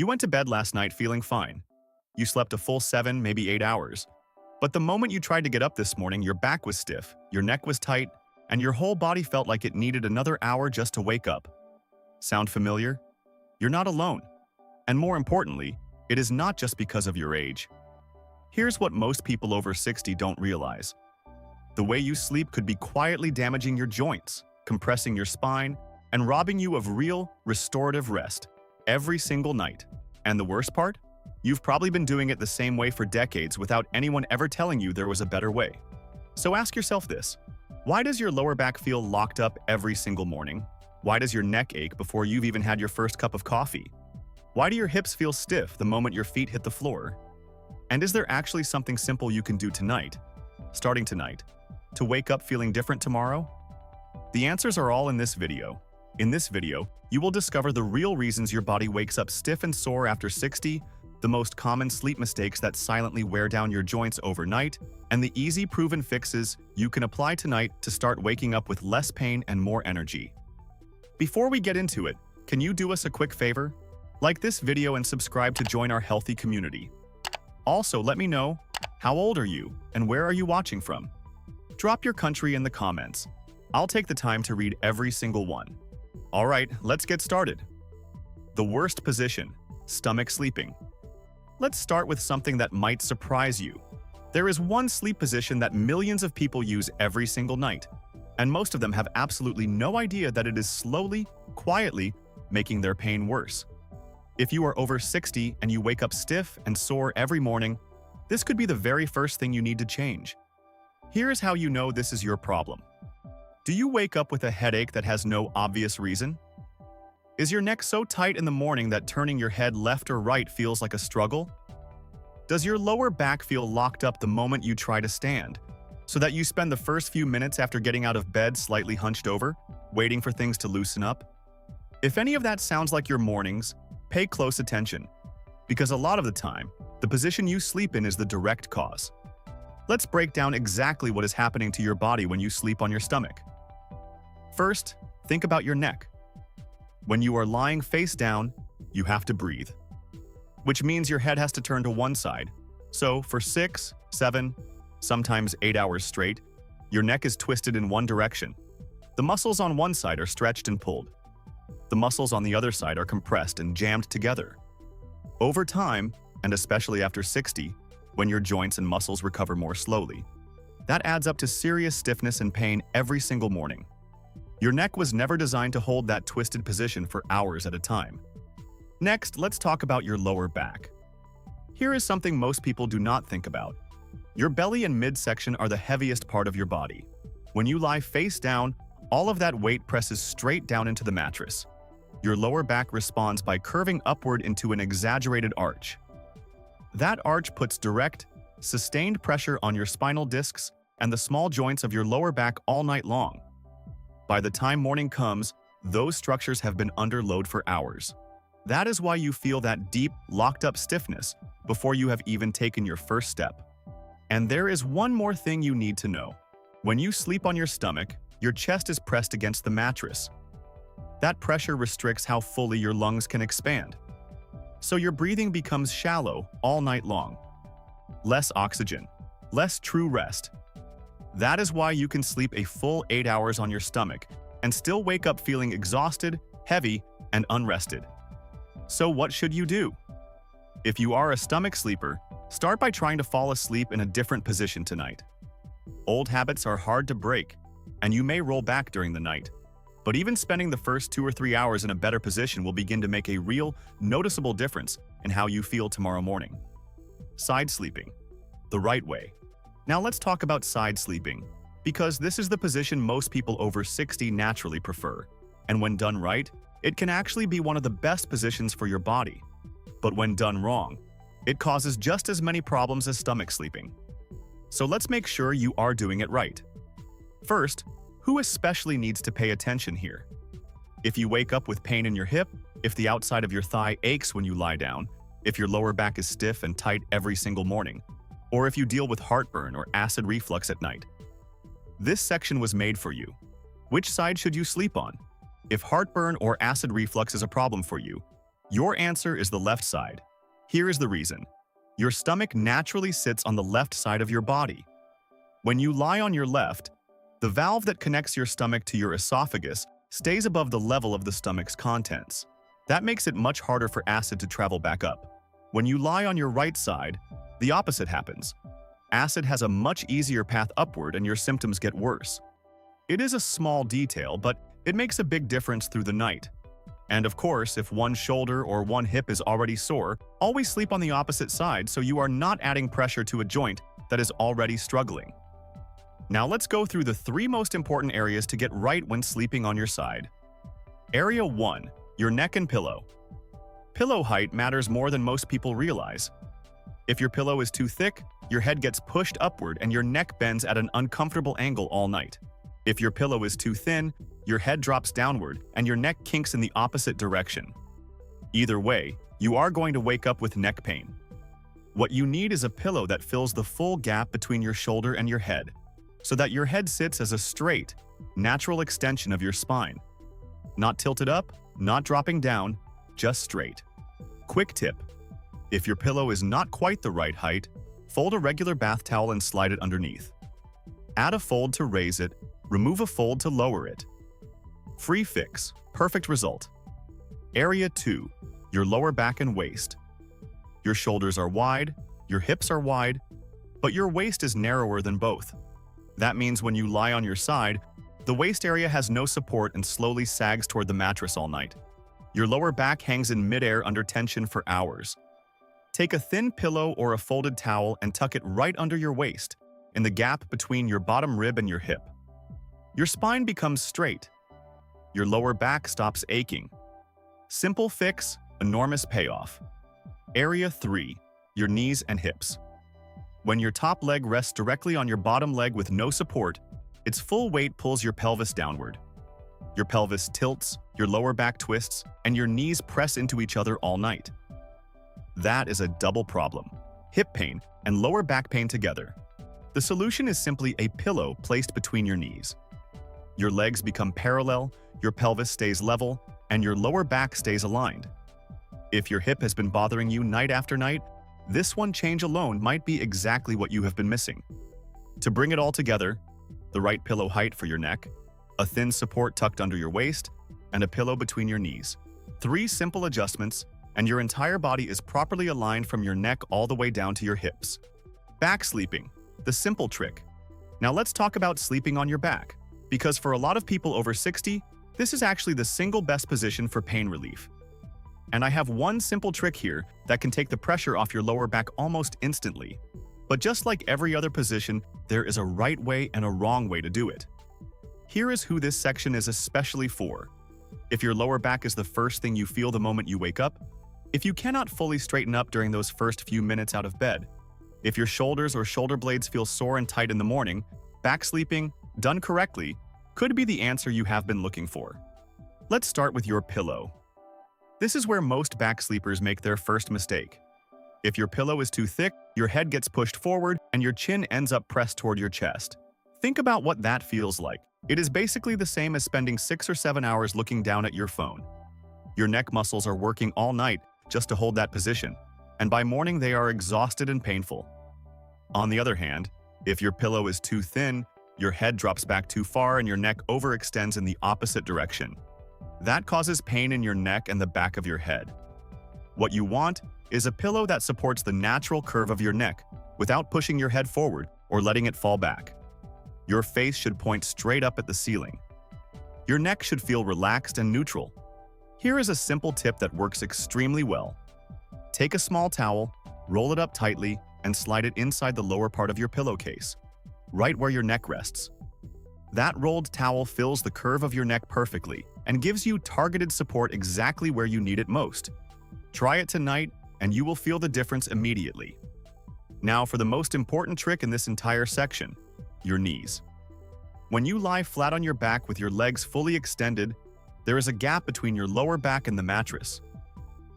You went to bed last night feeling fine. You slept a full 7, maybe 8 hours. But the moment you tried to get up this morning, your back was stiff, your neck was tight, and your whole body felt like it needed another hour just to wake up. Sound familiar? You're not alone. And more importantly, it is not just because of your age. Here's what most people over 60 don't realize. The way you sleep could be quietly damaging your joints, compressing your spine, and robbing you of real, restorative rest every single night. And the worst part? You've probably been doing it the same way for decades without anyone ever telling you there was a better way. So ask yourself this. Why does your lower back feel locked up every single morning? Why does your neck ache before you've even had your first cup of coffee? Why do your hips feel stiff the moment your feet hit the floor? And is there actually something simple you can do tonight, starting tonight, to wake up feeling different tomorrow? The answers are all in this video. In this video, you will discover the real reasons your body wakes up stiff and sore after 60, the most common sleep mistakes that silently wear down your joints overnight, and the easy proven fixes you can apply tonight to start waking up with less pain and more energy. Before we get into it, can you do us a quick favor? Like this video and subscribe to join our healthy community. Also, let me know, how old are you and where are you watching from? Drop your country in the comments. I'll take the time to read every single one. All right, let's get started. The worst position, stomach sleeping. Let's start with something that might surprise you. There is one sleep position that millions of people use every single night, and most of them have absolutely no idea that it is slowly, quietly making their pain worse. If you are over 60 and you wake up stiff and sore every morning, this could be the very first thing you need to change. Here's how you know this is your problem. Do you wake up with a headache that has no obvious reason? Is your neck so tight in the morning that turning your head left or right feels like a struggle? Does your lower back feel locked up the moment you try to stand, so that you spend the first few minutes after getting out of bed slightly hunched over, waiting for things to loosen up? If any of that sounds like your mornings, pay close attention, because a lot of the time, the position you sleep in is the direct cause. Let's break down exactly what is happening to your body when you sleep on your stomach. First, think about your neck. When you are lying face down, you have to breathe, which means your head has to turn to one side. So for 6, 7, sometimes 8 hours straight, your neck is twisted in one direction. The muscles on one side are stretched and pulled. The muscles on the other side are compressed and jammed together. Over time, and especially after 60, when your joints and muscles recover more slowly, that adds up to serious stiffness and pain every single morning. Your neck was never designed to hold that twisted position for hours at a time. Next, let's talk about your lower back. Here is something most people do not think about. Your belly and midsection are the heaviest part of your body. When you lie face down, all of that weight presses straight down into the mattress. Your lower back responds by curving upward into an exaggerated arch. That arch puts direct, sustained pressure on your spinal discs and the small joints of your lower back all night long. By the time morning comes, those structures have been under load for hours. That is why you feel that deep, locked-up stiffness before you have even taken your first step. And there is one more thing you need to know. When you sleep on your stomach, your chest is pressed against the mattress. That pressure restricts how fully your lungs can expand. So your breathing becomes shallow all night long. Less oxygen, less true rest. That is why you can sleep a full 8 hours on your stomach and still wake up feeling exhausted, heavy, and unrested. So what should you do? If you are a stomach sleeper, start by trying to fall asleep in a different position tonight. Old habits are hard to break, and you may roll back during the night. But even spending the first 2 or 3 hours in a better position will begin to make a real, noticeable difference in how you feel tomorrow morning. Side sleeping. The right way. Now let's talk about side sleeping, because this is the position most people over 60 naturally prefer. And when done right, it can actually be one of the best positions for your body. But when done wrong, it causes just as many problems as stomach sleeping. So let's make sure you are doing it right. First, who especially needs to pay attention here? If you wake up with pain in your hip, if the outside of your thigh aches when you lie down, if your lower back is stiff and tight every single morning, or if you deal with heartburn or acid reflux at night. This section was made for you. Which side should you sleep on? If heartburn or acid reflux is a problem for you, Your answer is the left side. Here is the reason. Your stomach naturally sits on the left side of your body. When you lie on your left, the valve that connects your stomach to your esophagus stays above the level of the stomach's contents. That makes it much harder for acid to travel back up. When you lie on your right side, the opposite happens. Acid has a much easier path upward and your symptoms get worse. It is a small detail, but it makes a big difference through the night. And of course, if one shoulder or one hip is already sore, always sleep on the opposite side so you are not adding pressure to a joint that is already struggling. Now let's go through the 3 most important areas to get right when sleeping on your side. Area 1. Your neck and pillow. Pillow height matters more than most people realize. If your pillow is too thick, your head gets pushed upward and your neck bends at an uncomfortable angle all night. If your pillow is too thin, your head drops downward and your neck kinks in the opposite direction. Either way, you are going to wake up with neck pain. What you need is a pillow that fills the full gap between your shoulder and your head, so that your head sits as a straight, natural extension of your spine. Not tilted up, not dropping down, just straight. Quick tip: if your pillow is not quite the right height, fold a regular bath towel and slide it underneath. Add a fold to raise it, remove a fold to lower it. Free fix, perfect result. Area 2. Your lower back and waist. Your shoulders are wide, your hips are wide, but your waist is narrower than both. That means when you lie on your side, the waist area has no support and slowly sags toward the mattress all night. Your lower back hangs in midair under tension for hours. Take a thin pillow or a folded towel and tuck it right under your waist, in the gap between your bottom rib and your hip. Your spine becomes straight. Your lower back stops aching. Simple fix, enormous payoff. Area 3. Your knees and hips. When your top leg rests directly on your bottom leg with no support, its full weight pulls your pelvis downward. Your pelvis tilts, your lower back twists, and your knees press into each other all night. That is a double problem: hip pain and lower back pain together. The solution is simply a pillow placed between your knees. Your legs become parallel, your pelvis stays level, and your lower back stays aligned. If your hip has been bothering you night after night, this one change alone might be exactly what you have been missing. To bring it all together, the right pillow height for your neck, a thin support tucked under your waist, and a pillow between your knees. 3 simple adjustments, and your entire body is properly aligned from your neck all the way down to your hips. Back sleeping, the simple trick. Now let's talk about sleeping on your back, because for a lot of people over 60, this is actually the single best position for pain relief. And I have one simple trick here that can take the pressure off your lower back almost instantly. But just like every other position, there is a right way and a wrong way to do it. Here is who this section is especially for. If your lower back is the first thing you feel the moment you wake up, if you cannot fully straighten up during those first few minutes out of bed, if your shoulders or shoulder blades feel sore and tight in the morning, back sleeping, done correctly, could be the answer you have been looking for. Let's start with your pillow. This is where most back sleepers make their first mistake. If your pillow is too thick, your head gets pushed forward and your chin ends up pressed toward your chest. Think about what that feels like. It is basically the same as spending 6 or 7 hours looking down at your phone. Your neck muscles are working all night just to hold that position, and by morning they are exhausted and painful. On the other hand, if your pillow is too thin, your head drops back too far and your neck overextends in the opposite direction. That causes pain in your neck and the back of your head. What you want is a pillow that supports the natural curve of your neck without pushing your head forward or letting it fall back. Your face should point straight up at the ceiling. Your neck should feel relaxed and neutral. Here is a simple tip that works extremely well. Take a small towel, roll it up tightly, and slide it inside the lower part of your pillowcase, right where your neck rests. That rolled towel fills the curve of your neck perfectly and gives you targeted support exactly where you need it most. Try it tonight, and you will feel the difference immediately. Now for the most important trick in this entire section, your knees. When you lie flat on your back with your legs fully extended, there is a gap between your lower back and the mattress.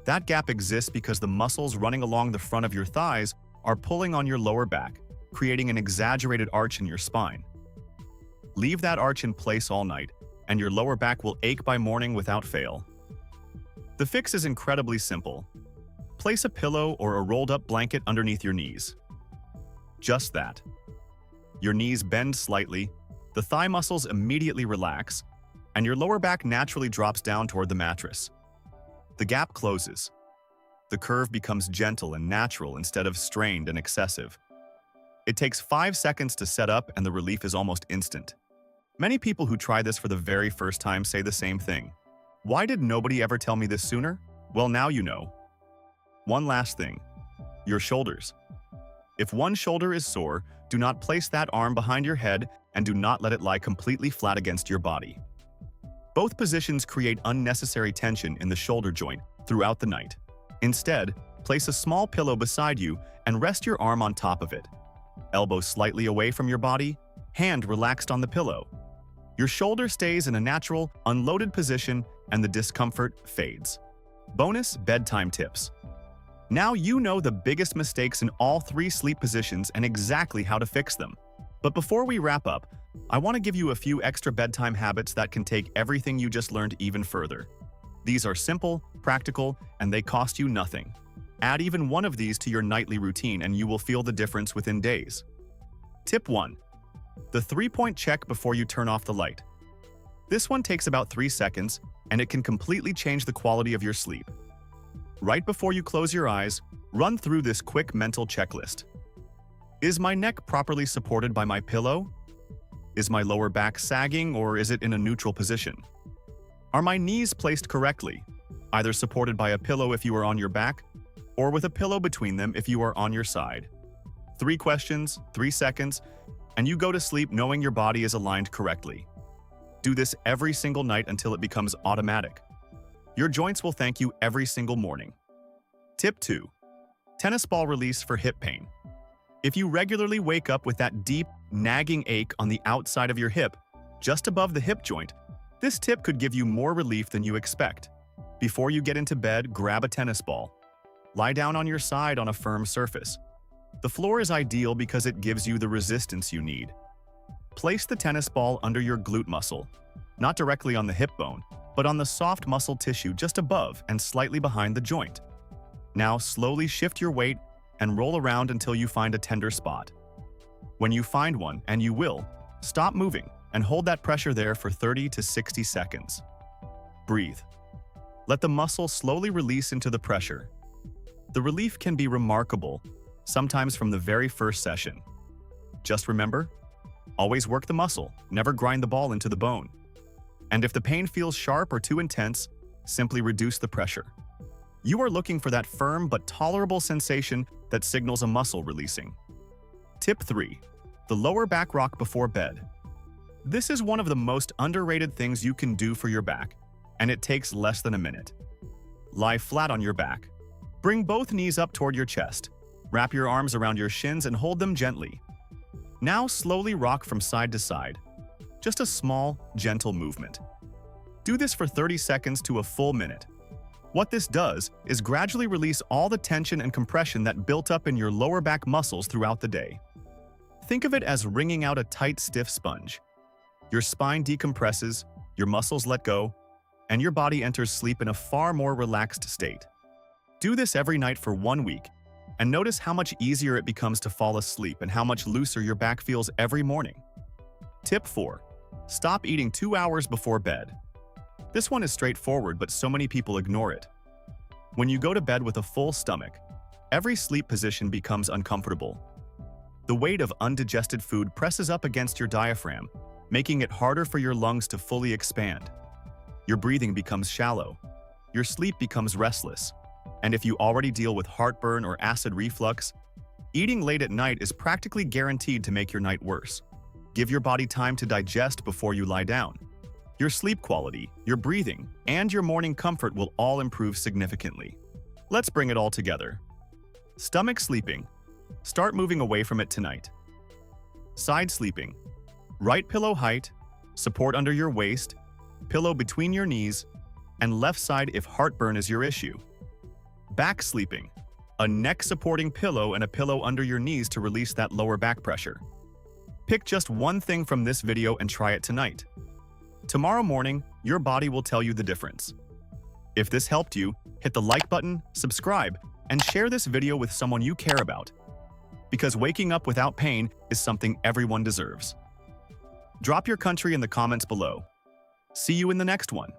That gap exists because the muscles running along the front of your thighs are pulling on your lower back, creating an exaggerated arch in your spine. Leave that arch in place all night, and your lower back will ache by morning without fail. The fix is incredibly simple. Place a pillow or a rolled-up blanket underneath your knees. Just that. Your knees bend slightly, the thigh muscles immediately relax, and your lower back naturally drops down toward the mattress. The gap closes. The curve becomes gentle and natural instead of strained and excessive. It takes 5 seconds to set up and the relief is almost instant. Many people who try this for the very first time say the same thing. Why did nobody ever tell me this sooner? Well, now you know. One last thing. Your shoulders. If one shoulder is sore, do not place that arm behind your head and do not let it lie completely flat against your body. Both positions create unnecessary tension in the shoulder joint throughout the night. Instead, place a small pillow beside you and rest your arm on top of it. Elbow slightly away from your body, hand relaxed on the pillow. Your shoulder stays in a natural, unloaded position and the discomfort fades. Bonus bedtime tips. Now you know the biggest mistakes in all 3 sleep positions and exactly how to fix them. But before we wrap up, I want to give you a few extra bedtime habits that can take everything you just learned even further. These are simple, practical, and they cost you nothing. Add even one of these to your nightly routine and you will feel the difference within days. Tip 1. The 3-point check before you turn off the light. This one takes about 3 seconds, and it can completely change the quality of your sleep. Right before you close your eyes, run through this quick mental checklist. Is my neck properly supported by my pillow? Is my lower back sagging or is it in a neutral position? Are my knees placed correctly, either supported by a pillow if you are on your back, or with a pillow between them if you are on your side? 3 questions, 3 seconds, and you go to sleep knowing your body is aligned correctly. Do this every single night until it becomes automatic. Your joints will thank you every single morning. Tip 2. Tennis ball release for hip pain. If you regularly wake up with that deep, nagging ache on the outside of your hip, just above the hip joint, this tip could give you more relief than you expect. Before you get into bed, grab a tennis ball. Lie down on your side on a firm surface. The floor is ideal because it gives you the resistance you need. Place the tennis ball under your glute muscle, not directly on the hip bone, but on the soft muscle tissue just above and slightly behind the joint. Now slowly shift your weight and roll around until you find a tender spot. When you find one, and you will, stop moving and hold that pressure there for 30 to 60 seconds. Breathe. Let the muscle slowly release into the pressure. The relief can be remarkable, sometimes from the very first session. Just remember, always work the muscle, never grind the ball into the bone. And if the pain feels sharp or too intense, simply reduce the pressure. You are looking for that firm but tolerable sensation that signals a muscle releasing. Tip 3. The lower back rock before bed. This is one of the most underrated things you can do for your back, and it takes less than a minute. Lie flat on your back. Bring both knees up toward your chest. Wrap your arms around your shins and hold them gently. Now slowly rock from side to side. Just a small, gentle movement. Do this for 30 seconds to a full minute. What this does is gradually release all the tension and compression that built up in your lower back muscles throughout the day. Think of it as wringing out a tight, stiff sponge. Your spine decompresses, your muscles let go, and your body enters sleep in a far more relaxed state. Do this every night for 1 week, and notice how much easier it becomes to fall asleep and how much looser your back feels every morning. Tip 4. Stop eating 2 hours before bed. This one is straightforward, but so many people ignore it. When you go to bed with a full stomach, every sleep position becomes uncomfortable. The weight of undigested food presses up against your diaphragm, making it harder for your lungs to fully expand. Your breathing becomes shallow. Your sleep becomes restless. And if you already deal with heartburn or acid reflux, eating late at night is practically guaranteed to make your night worse. Give your body time to digest before you lie down. Your sleep quality, your breathing, and your morning comfort will all improve significantly. Let's bring it all together. Stomach sleeping. Start moving away from it tonight. Side sleeping. Right pillow height, support under your waist, pillow between your knees, and left side if heartburn is your issue. Back sleeping. A neck-supporting pillow and a pillow under your knees to release that lower back pressure. Pick just one thing from this video and try it tonight. Tomorrow morning, your body will tell you the difference. If this helped you, hit the like button, subscribe, and share this video with someone you care about. Because waking up without pain is something everyone deserves. Drop your country in the comments below. See you in the next one.